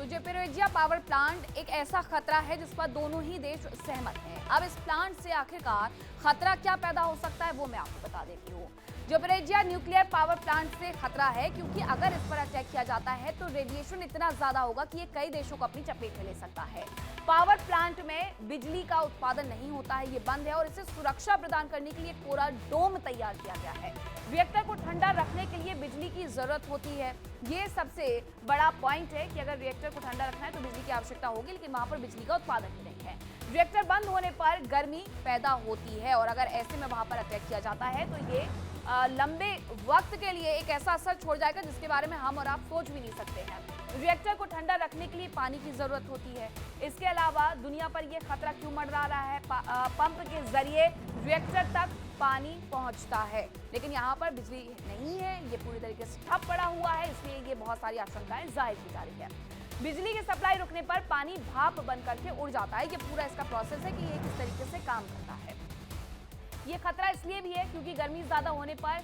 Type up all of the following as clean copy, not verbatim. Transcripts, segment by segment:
तो Zaporizhzhia power plant एक ऐसा खतरा है जिस पर दोनों ही देश सहमत हैं। अब इस प्लांट से आखिरकार खतरा क्या पैदा हो सकता है वो मैं आपको बता देती हूँ। ज़ैपोरिज़िया न्यूक्लियर पावर प्लांट से खतरा है क्योंकि अगर इस पर अटैक किया जाता है तो रेडिएशन इतना ज्यादा होगा कि ये कई देशों को अपनी चपेट में ले सकता है। पावर प्लांट में बिजली का उत्पादन नहीं होता है, ये बंद है और इसे सुरक्षा प्रदान करने के लिए पूरा डोम तैयार किया गया है। रिएक्टर को ठंडा रखने के लिए बिजली की जरूरत होती है। ये सबसे बड़ा पॉइंट है कि अगर रिएक्टर को ठंडा रखना है तो बिजली की आवश्यकता होगी, लेकिन वहां पर बिजली का उत्पादन ही नहीं है। रिएक्टर बंद होने पर गर्मी पैदा होती है और अगर ऐसे में वहां पर अटैक किया जाता है तो ये लंबे वक्त के लिए एक ऐसा असर छोड़ जाएगा जिसके बारे में हम और आप सोच भी नहीं सकते हैं। रिएक्टर को ठंडा रखने के लिए पानी की जरूरत होती है। इसके अलावा दुनिया पर यह खतरा क्यों मंडरा रहा है? पंप के जरिए रिएक्टर तक पानी पहुंचता है, लेकिन यहाँ पर बिजली नहीं है, ये पूरी तरीके से ठप पड़ा हुआ है, इसलिए ये बहुत सारी आशंकाएं जाहिर की जा रही है। बिजली की सप्लाई रुकने पर पानी भाप बन करके उड़ जाता है। ये पूरा इसका प्रोसेस है कि ये किस तरीके से काम करता है। ये खतरा इसलिए भी है क्योंकि गर्मी ज्यादा होने पर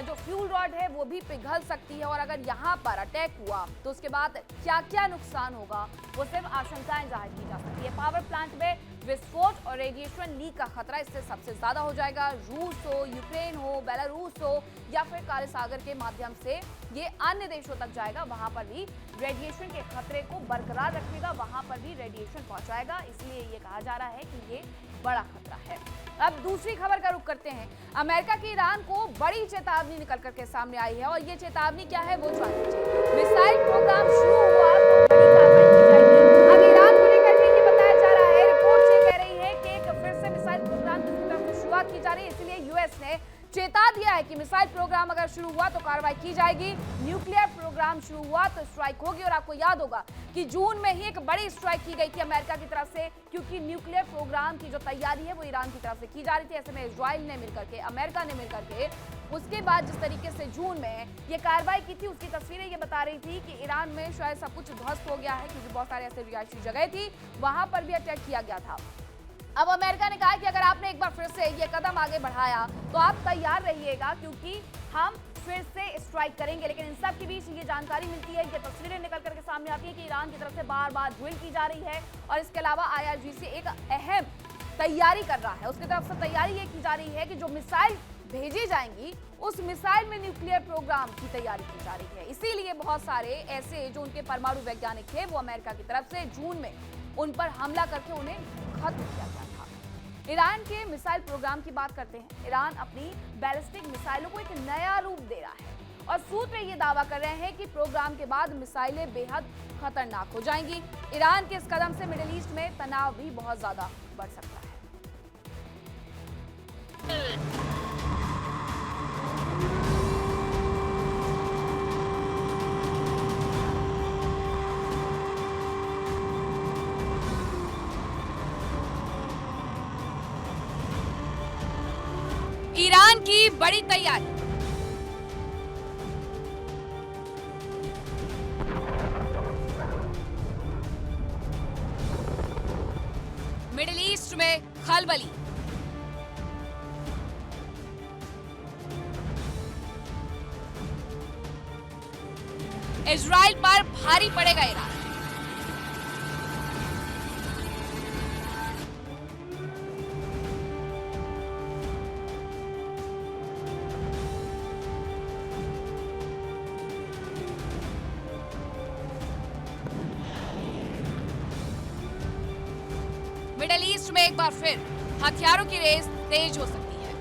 जो फ्यूल रॉड है वो भी पिघल सकती है और अगर यहाँ पर अटैक हुआ तो उसके बाद क्या क्या नुकसान होगा वो सिर्फ आशंकाएं जाहिर की जा सकती है। पावर प्लांट में विस्फोट और रेडिएशन लीक का खतरा इससे सबसे ज्यादा हो जाएगा। रूस हो, यूक्रेन हो, बेलारूस हो या फिर काले सागर के माध्यम से ये अन्य देशों तक जाएगा, वहां पर भी रेडिएशन के खतरे को बरकरार रखेगा, वहां पर भी रेडिएशन पहुंचाएगा। इसलिए ये कहा जा रहा है कि ये बड़ा खतरा है। अब दूसरी खबर का रुख करते हैं। अमेरिका की ईरान को बड़ी चेतावनी निकल करके सामने आई है और ये चेतावनी क्या है वो जान लीजिए। मिसाइल प्रोग्राम शुरू हुआ तो बड़ी कार्रवाई की जाएगी। अब ईरान को लेकर के ये बताया जा रहा है, रिपोर्ट ये कह रही है कि एक फिर से मिसाइल प्रोग्राम की तरफ से शुरुआत की जा रही है, इसलिए यूएस ने चेता दिया है कि मिसाइल प्रोग्राम अगर शुरू हुआ तो कार्रवाई की जाएगी। न्यूक्लियर प्रोग्राम शुरू हुआ तो स्ट्राइक होगी और आपको याद होगा कि जून में ही एक बड़ी स्ट्राइक की गई थी अमेरिका की तरफ से, क्योंकि न्यूक्लियर प्रोग्राम की जो तैयारी है वो ईरान की तरफ से की जा रही थी। ऐसे में इजराइल ने मिलकर के, अमेरिका ने मिलकर के उसके बाद जिस तरीके से जून में ये कार्रवाई की थी उसकी तस्वीरें ये बता रही थी कि ईरान में शायद सब कुछ ध्वस्त हो गया है, क्योंकि बहुत सारे ऐसे रिहायशी जगह थी वहां पर भी अटैक किया गया था। अब अमेरिका ने कहा कि अगर आपने एक बार फिर से ये कदम आगे बढ़ाया तो आप तैयार रहिएगा, क्योंकि हम फिर से स्ट्राइक करेंगे। लेकिन इन सब के बीच ये जानकारी मिलती है, ये तस्वीरें निकल करके सामने आती है कि ईरान की तरफ से बार बार ड्रिल की जा रही है और इसके अलावा IRGC एक अहम तैयारी कर रहा है। उसकी तरफ से तैयारी ये की जा रही है कि जो मिसाइल भेजी जाएंगी उस मिसाइल में न्यूक्लियर प्रोग्राम की तैयारी की जा रही है। इसीलिए बहुत सारे ऐसे जो उनके परमाणु वैज्ञानिक थे वो अमेरिका की तरफ से जून में उन पर हमला करके उन्हें खत्म किया गया था। ईरान के मिसाइल प्रोग्राम की बात करते हैं। ईरान अपनी बैलिस्टिक मिसाइलों को एक नया रूप दे रहा है और सूत्र ये दावा कर रहे हैं कि प्रोग्राम के बाद मिसाइलें बेहद खतरनाक हो जाएंगी। ईरान के इस कदम से मिडिल ईस्ट में तनाव भी बहुत ज्यादा बढ़ सकता है। ईरान की बड़ी तैयारी। मिडिल ईस्ट में खलबली। इजराइल पर भारी पड़ेगा ईरान। मिडिल ईस्ट में एक बार फिर हथियारों की रेस तेज हो सकती है,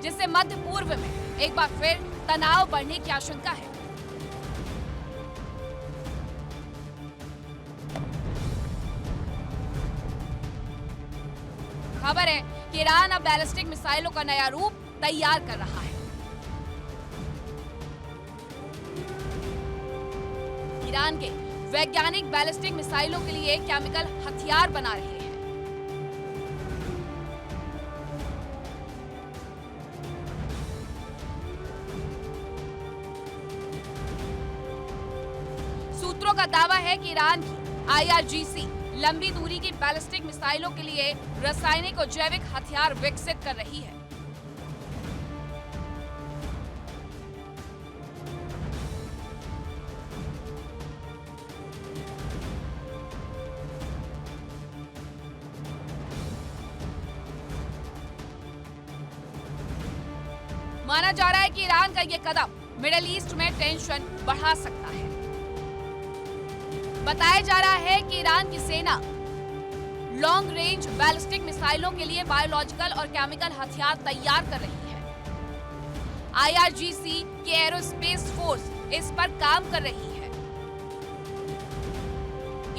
जिससे मध्य पूर्व में एक बार फिर तनाव बढ़ने की आशंका है। खबर है कि ईरान अब बैलिस्टिक मिसाइलों का नया रूप तैयार कर रहा है। ईरान के वैज्ञानिक बैलिस्टिक मिसाइलों के लिए केमिकल हथियार बना रहे हैं। सूत्रों का दावा है कि ईरान की IRGC लंबी दूरी की बैलिस्टिक मिसाइलों के लिए रासायनिक और जैविक हथियार विकसित कर रही है। माना जा रहा है कि ईरान का ये कदम मिडिल ईस्ट में टेंशन बढ़ा सकता है। बताया जा रहा है कि ईरान की सेना लॉन्ग रेंज बैलिस्टिक मिसाइलों के लिए बायोलॉजिकल और केमिकल हथियार तैयार कर रही है। IRGC की एरोस्पेस फोर्स इस पर काम कर रही है।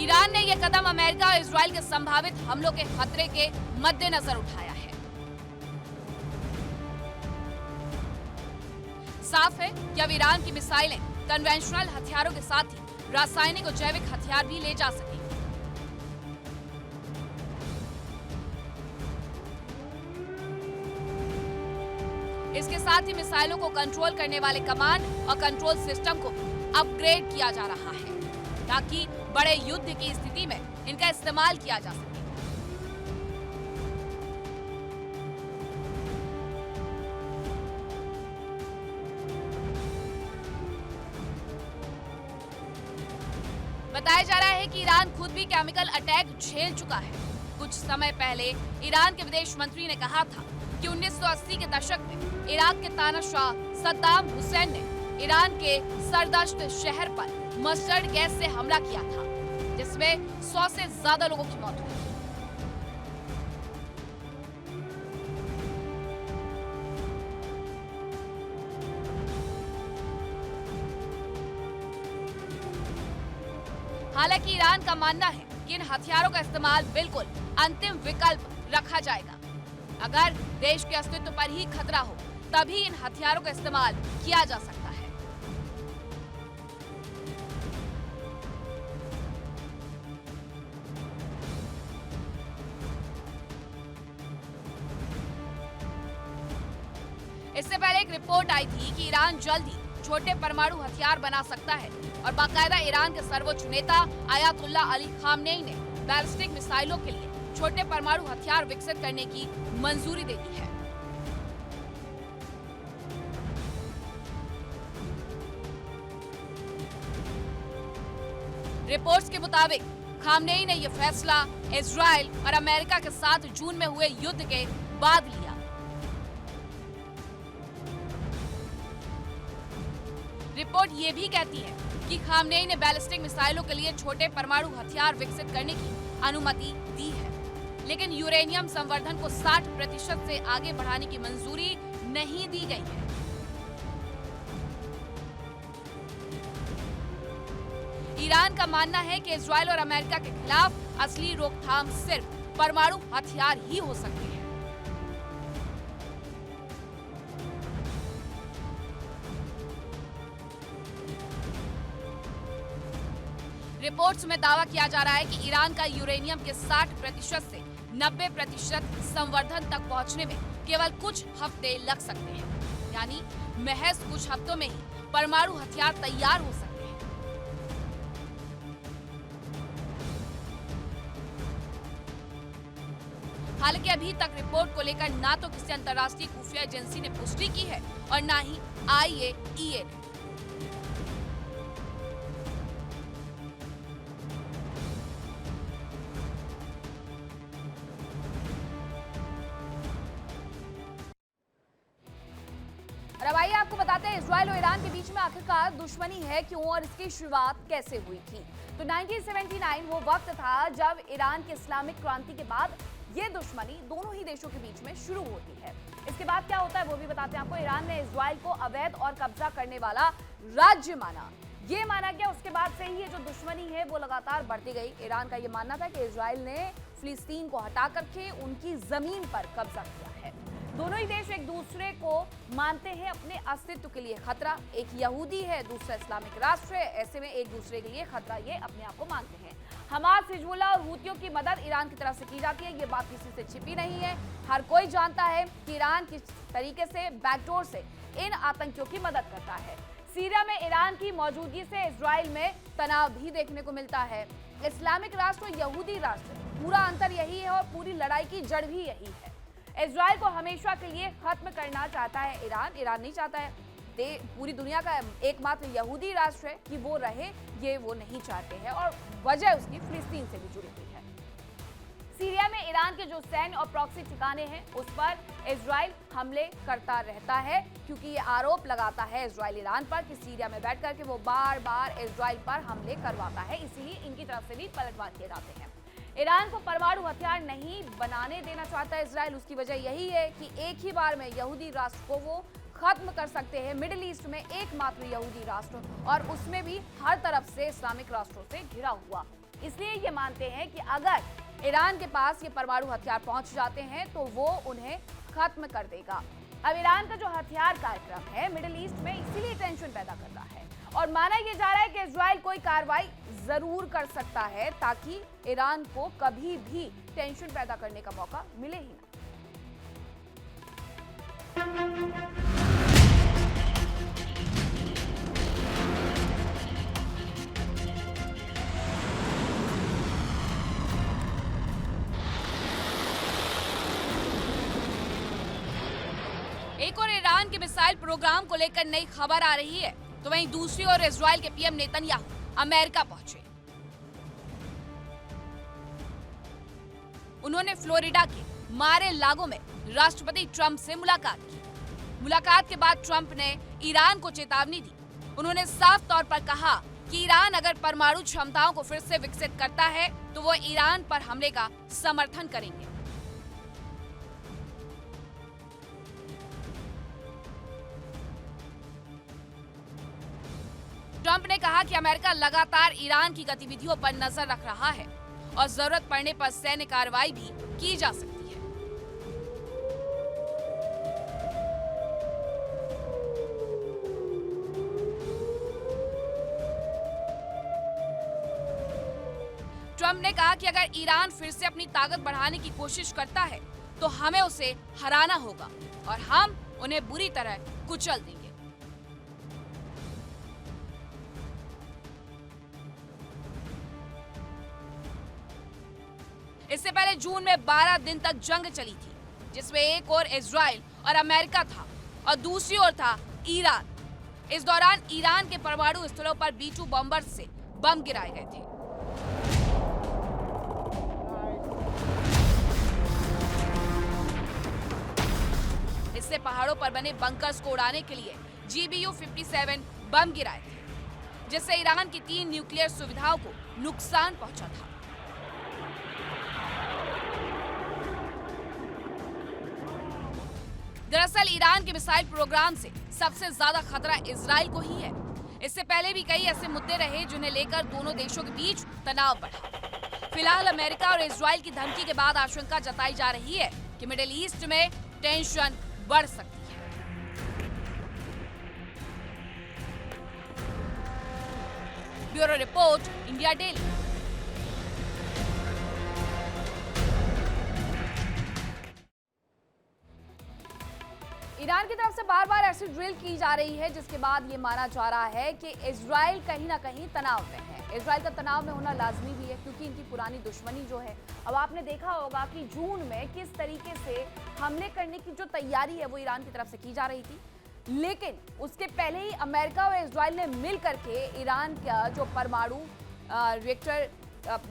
ईरान ने यह कदम अमेरिका और इजराइल के संभावित हमलों के खतरे के मद्देनजर उठाया है। साफ है कि अब ईरान की मिसाइलें कन्वेंशनल हथियारों के साथ ही रासायनिक और जैविक हथियार भी ले जा सकेंगे। इसके साथ ही मिसाइलों को कंट्रोल करने वाले कमांड और कंट्रोल सिस्टम को अपग्रेड किया जा रहा है ताकि बड़े युद्ध की स्थिति में इनका इस्तेमाल किया जा सके। बताया जा रहा है कि ईरान खुद भी केमिकल अटैक झेल चुका है। कुछ समय पहले ईरान के विदेश मंत्री ने कहा था कि 1980 के दशक में इराक के तानाशाह सद्दाम हुसैन ने ईरान के सरदश्त शहर पर मस्टर्ड गैस से हमला किया था, जिसमें 100 से ज्यादा लोगों की मौत हुई। हालांकि ईरान का मानना है कि इन हथियारों का इस्तेमाल बिल्कुल अंतिम विकल्प रखा जाएगा। अगर देश के अस्तित्व पर ही खतरा हो तभी इन हथियारों का इस्तेमाल किया जा सकता है। इससे पहले एक रिपोर्ट आई थी कि ईरान जल्द ही छोटे परमाणु हथियार बना सकता है और बाकायदा ईरान के सर्वोच्च नेता आयतुल्ला अली खामनेई ने बैलिस्टिक मिसाइलों के लिए छोटे परमाणु हथियार विकसित करने की मंजूरी दे दी है। रिपोर्ट्स के मुताबिक खामनेई ने यह फैसला इजराइल और अमेरिका के साथ जून में हुए युद्ध के बाद लिया। रिपोर्ट ये भी कहती है कि खामनेई ने बैलिस्टिक मिसाइलों के लिए छोटे परमाणु हथियार विकसित करने की अनुमति दी है, लेकिन यूरेनियम संवर्धन को 60% से आगे बढ़ाने की मंजूरी नहीं दी गई है। ईरान का मानना है कि इजराइल और अमेरिका के खिलाफ असली रोकथाम सिर्फ परमाणु हथियार ही हो सकते हैं। रिपोर्ट्स में दावा किया जा रहा है कि ईरान का यूरेनियम के 60% से 90% संवर्धन तक पहुंचने में केवल कुछ हफ्ते लग सकते हैं, यानी महज कुछ हफ्तों में ही परमाणु हथियार तैयार हो सकते हैं। हालांकि अभी तक रिपोर्ट को लेकर ना तो किसी अंतर्राष्ट्रीय खुफिया एजेंसी ने पुष्टि की है और ना ही IAEA ने। और अब आइए आपको बताते हैं इजराइल और ईरान के बीच में आखिरकार दुश्मनी है क्यों और इसकी शुरुआत कैसे हुई थी। तो 1979 वो वक्त था जब ईरान की इस्लामिक क्रांति के बाद ये दुश्मनी दोनों ही देशों के बीच में शुरू होती है। इसके बाद क्या होता है वो भी बताते हैं आपको। ईरान ने इजराइल को अवैध और कब्जा करने वाला राज्य माना। ये माना गया, उसके बाद से ही ये जो दुश्मनी है वो लगातार बढ़ती गई। ईरान का ये मानना था कि इजराइल ने फिलिस्तीन को हटा करके उनकी जमीन पर कब्जा किया है। दोनों ही देश एक दूसरे को मानते हैं अपने अस्तित्व के लिए खतरा। एक यहूदी है, दूसरा इस्लामिक राष्ट्र है, ऐसे में एक दूसरे के लिए खतरा ये अपने आप को मानते हैं। हमास, हिजबुल्लाह और हूतियों की मदद ईरान की तरफ से की जाती है, ये बात किसी से छिपी नहीं है। हर कोई जानता है कि ईरान किस तरीके से बैकडोर से इन आतंकियों की मदद करता है। सीरिया में ईरान की मौजूदगी से इजराइल में तनाव भी देखने को मिलता है। इस्लामिक राष्ट्र और यहूदी राष्ट्र, पूरा अंतर यही है और पूरी लड़ाई की जड़ भी यही है। इजराइल को हमेशा के लिए खत्म करना चाहता है ईरान। ईरान नहीं चाहता है पूरी दुनिया का एकमात्र यहूदी राष्ट्र है कि वो रहे, ये वो नहीं चाहते हैं और वजह उसकी फिलिस्तीन से भी जुड़ी हुई है। सीरिया में ईरान के जो सैन्य और प्रॉक्सी ठिकाने हैं उस पर इजराइल हमले करता रहता है, क्योंकि ये आरोप लगाता है इजराइल ईरान पर कि सीरिया में बैठ करके वो बार बार इजराइल पर हमले करवाता है, इसीलिए इनकी तरफ से भी पलटवार किए जाते हैं। ईरान को परमाणु हथियार नहीं बनाने देना चाहता है इजराइल। उसकी वजह यही है कि एक ही बार में यहूदी राष्ट्र को वो खत्म कर सकते हैं। मिडिल ईस्ट में एकमात्र यहूदी राष्ट्र, और उसमें भी हर तरफ से इस्लामिक राष्ट्रों से घिरा हुआ। इसलिए ये मानते हैं कि अगर ईरान के पास ये परमाणु हथियार पहुंच जाते हैं तो वो उन्हें खत्म कर देगा। अब ईरान का जो हथियार कार्यक्रम है मिडिल ईस्ट में इसीलिए टेंशन पैदा कर रहा है, और माना यह जा रहा है कि इजराइल कोई कार्रवाई जरूर कर सकता है ताकि ईरान को कभी भी टेंशन पैदा करने का मौका मिले ही ना। एक और ईरान के मिसाइल प्रोग्राम को लेकर नई खबर आ रही है, तो वहीं दूसरी ओर इजराइल के पीएम नेतन्याहू अमेरिका पहुंचे। उन्होंने फ्लोरिडा के मारे लागो में राष्ट्रपति ट्रंप से मुलाकात की। मुलाकात के बाद ट्रंप ने ईरान को चेतावनी दी। उन्होंने साफ तौर पर कहा कि ईरान अगर परमाणु क्षमताओं को फिर से विकसित करता है तो वो ईरान पर हमले का समर्थन करेंगे। ट्रंप ने कहा कि अमेरिका लगातार ईरान की गतिविधियों पर नजर रख रहा है और जरूरत पड़ने पर सैन्य कार्रवाई भी की जा सकती है। ट्रंप ने कहा कि अगर ईरान फिर से अपनी ताकत बढ़ाने की कोशिश करता है तो हमें उसे हराना होगा और हम उन्हें बुरी तरह कुचल देंगे। इससे पहले जून में 12 दिन तक जंग चली थी, जिसमें एक ओर इजराइल और अमेरिका था और दूसरी ओर था ईरान। इस दौरान ईरान के परमाणु स्थलों पर B-2 बॉम्बर से बम गिराए गए थे। इससे पहाड़ों पर बने बंकर्स को उड़ाने के लिए GBU-57 बम गिराए थे, जिससे ईरान की 3 न्यूक्लियर सुविधाओं को नुकसान पहुंचा था। दरअसल ईरान के मिसाइल प्रोग्राम से सबसे ज्यादा खतरा इजराइल को ही है। इससे पहले भी कई ऐसे मुद्दे रहे जिन्हें लेकर दोनों देशों के बीच तनाव बढ़ा। फिलहाल अमेरिका और इजराइल की धमकी के बाद आशंका जताई जा रही है कि मिडिल ईस्ट में टेंशन बढ़ सकती है। Bureau report, India daily. Iran की तरफ से बार बार ऐसी ड्रिल की जा रही है जिसके बाद ये माना जा रहा है कि इजराइल कहीं ना कहीं तनाव में है। इजराइल का तनाव में होना लाजमी भी है क्योंकि इनकी पुरानी दुश्मनी जो है, अब आपने देखा होगा कि जून में किस तरीके से हमले करने की जो तैयारी है वो ईरान की तरफ से की जा रही थी, लेकिन उसके पहले ही अमेरिका और इजराइल ने मिल करके ईरान का जो परमाणु रिएक्टर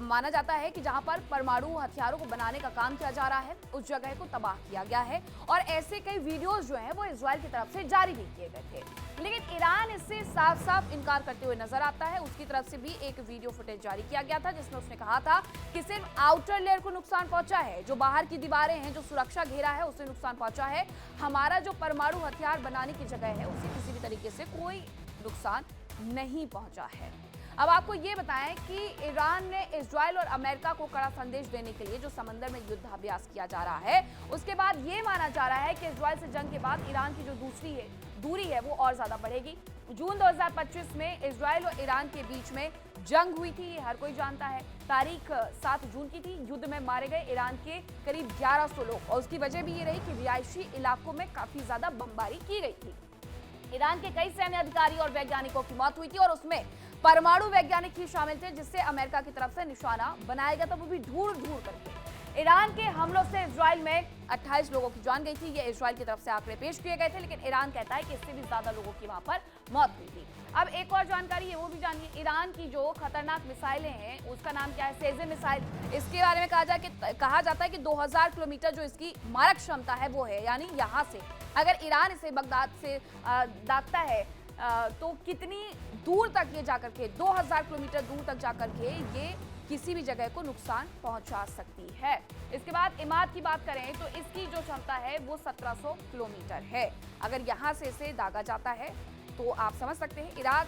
माना जाता है कि जहां पर परमाणु हथियारों को बनाने का काम किया जा रहा है, उस जगह को तबाह किया गया है। और ऐसे कई वीडियोस जो हैं वो इजराइल की तरफ से जारी भी किए गए थे, लेकिन ईरान इससे साफ साफ इनकार करते हुए नजर आता है। उसकी तरफ से भी एक वीडियो फुटेज जारी किया गया था जिसमें उसने कहा था कि सिर्फ आउटर लेयर को नुकसान पहुंचा है, जो बाहर की दीवारें हैं, जो सुरक्षा घेरा है, उसे नुकसान पहुंचा है। हमारा जो परमाणु हथियार बनाने की जगह है उसे किसी भी तरीके से कोई नुकसान नहीं पहुंचा है। अब आपको ये बताएं कि ईरान ने इजराइल और अमेरिका को कड़ा संदेश देने के लिए जो समंदर में युद्धाभ्यास किया जा रहा है, उसके बाद ये माना जा रहा है कि इजराइल से जंग के बाद ईरान की जो दूरी है वो और ज्यादा बढ़ेगी। जून 2025 में इजराइल और ईरान के बीच में जंग हुई थी, ये हर कोई जानता है। तारीख 7 जून की थी। युद्ध में मारे गए ईरान के करीब 1100 लोग, और उसकी वजह भी ये रही कि रिहायशी इलाकों में काफी ज्यादा बमबारी की गई थी। ईरान के कई सैन्य अधिकारी और वैज्ञानिकों की मौत हुई थी और उसमें परमाणु वैज्ञानिक ही शामिल थे, जिससे अमेरिका की तरफ से निशाना बनाया गया था, वो भी ढूंढ करके। ईरान के हमलों से इजराइल में 28 लोगों की जान गई थी। ये इजराइल की तरफ से आंकड़े पेश किए गए थे, लेकिन ईरान कहता है कि इससे भी ज्यादा लोगों की वहां पर मौत हुई थी। अब एक और जानकारी है वो भी जानिए। ईरान की जो खतरनाक मिसाइलें हैं उसका नाम क्या है, सेजे मिसाइल। इसके बारे में कहा जाता है कि 2000 किलोमीटर जो इसकी मारक क्षमता है वो है, यानी यहाँ से अगर ईरान इसे बगदाद से दागता है तो कितनी दूर तक ये जाकर के 2000 किलोमीटर दूर तक जाकर के ये किसी भी जगह को नुकसान पहुंचा सकती है। इसके बाद इमाद की बात करें तो इसकी जो क्षमता है वो 1700 किलोमीटर है। अगर यहाँ से इसे दागा जाता है तो आप समझ सकते हैं इराक,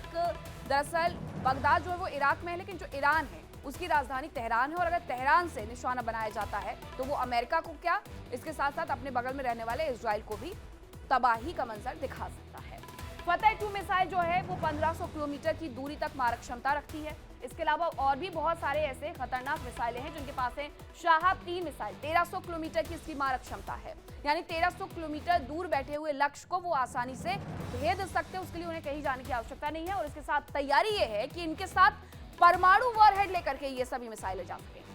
दरअसल बगदाद जो है वो इराक में है, लेकिन जो ईरान है उसकी राजधानी तेहरान है, और अगर तेहरान से निशाना बनाया जाता है तो वो अमेरिका को क्या, इसके साथ साथ अपने बगल में रहने वाले इजराइल को भी तबाही का मंजर दिखा सकता है। फतेह 2 मिसाइल जो है वो 1500 किलोमीटर की दूरी तक मारक क्षमता रखती है। इसके अलावा और भी बहुत सारे ऐसे खतरनाक मिसाइलें हैं जिनके पास है। शाहाब 3 मिसाइल 1300 किलोमीटर की इसकी मारक क्षमता है, यानी 1300 किलोमीटर दूर बैठे हुए लक्ष्य को वो आसानी से भेद सकते हैं, उसके लिए उन्हें कहीं जाने की आवश्यकता नहीं है। और इसके साथ तैयारी ये है कि इनके साथ परमाणु वॉरहेड लेकर के ये सभी मिसाइलें जा सके।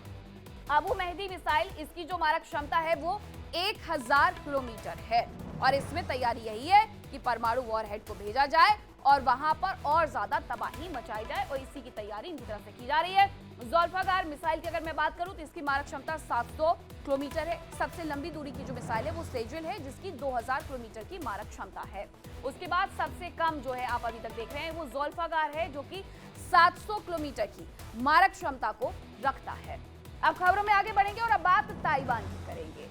अबू मेहदी मिसाइल, इसकी जो मारक क्षमता है वो 1000 किलोमीटर है, और इसमें तैयारी यही है कि परमाणु वॉरहेड को भेजा जाए और वहां पर और ज्यादा तबाही मचाई जाए, और इसी की तैयारी इनकी तरफ से की जा रही है। ज़ुल्फ़िकार मिसाइल की अगर मैं बात करूं तो इसकी मारक क्षमता 700 किलोमीटर है। सबसे लंबी दूरी की जो मिसाइल है वो सेजुल है, जिसकी 2000 किलोमीटर की मारक क्षमता है। उसके बाद सबसे कम जो है आप अभी तक देख रहे हैं वो ज़ुल्फ़िकार है, जो कि 700 किलोमीटर की मारक क्षमता को रखता है। अब खबरों में आगे बढ़ेंगे और अब बात ताइवान की करेंगे।